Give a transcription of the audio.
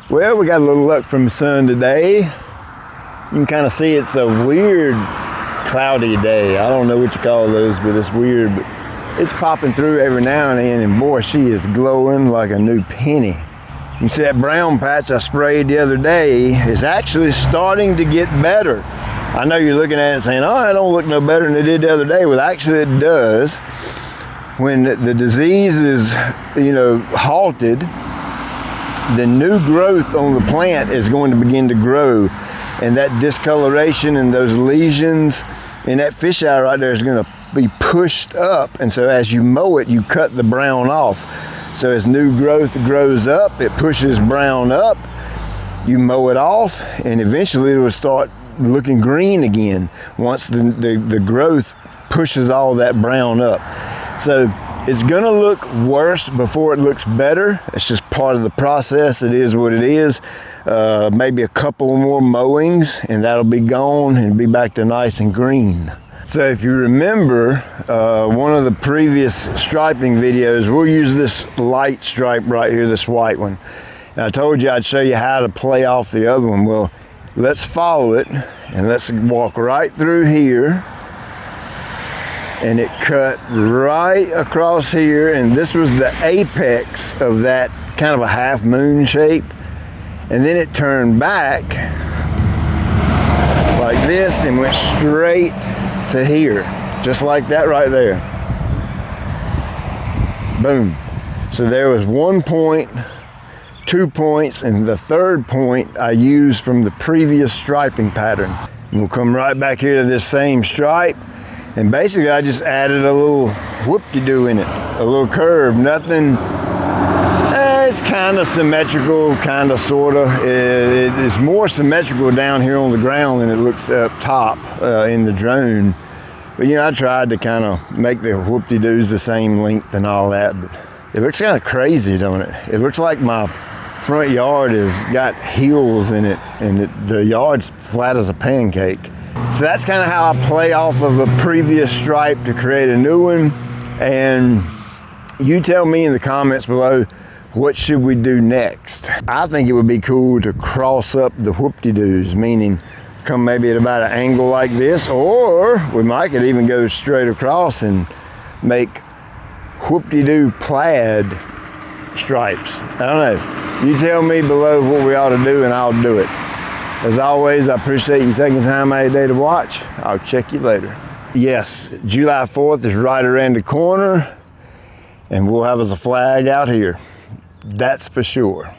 Well, we got a little luck from the sun today. You can kind of see it's a weird cloudy day. I don't know what you call those, but it's weird. But it's popping through every now and then, and boy, she is glowing like a new penny. You can see that brown patch I sprayed the other day is actually starting to get better. I know you're looking at it saying, oh, it don't look no better than it did the other day. Well, actually it does. When the disease is, halted, the new growth on the plant is going to begin to grow, and that discoloration and those lesions in that fisheye right there is going to be pushed up, and so as you mow it, you cut the brown off. So as new growth grows up, it pushes brown up, you mow it off, and eventually it will start looking green again once the growth pushes all that brown up. So it's gonna look worse before it looks better. It's just part of the process. It is what it is. Maybe a couple more mowings and that'll be gone and be back to nice and green. So if you remember one of the previous striping videos, we'll use this light stripe right here, this white one. And I told you I'd show you how to play off the other one. Well, let's follow it and let's walk right through here. And it cut right across here, and this was the apex of that kind of a half moon shape, and then it turned back like this and went straight to here, just like that right there. Boom. So there was 1 point, 2 points, and the third point I used from the previous striping pattern. And we'll come right back here to this same stripe. And basically I just added a little whoop-de-doo in it, a little curve, nothing, it's kind of symmetrical, kind of, sort of. It's more symmetrical down here on the ground than it looks up top in the drone. But I tried to kind of make the whoop-de-doos the same length and all that, but it looks kind of crazy, don't it? It looks like my front yard has got hills in it, and the yard's flat as a pancake. So that's kind of how I play off of a previous stripe to create a new one. And you tell me in the comments below, what should we do next? I think it would be cool to cross up the whoop-de-doos, meaning come maybe at about an angle like this, or we might could even go straight across and make whoop-de-doo plaid stripes. I don't know. You tell me below what we ought to do and I'll do it. As always, I appreciate you taking time out of your day to watch. I'll check you later. Yes, July 4th is right around the corner, and we'll have us a flag out here. That's for sure.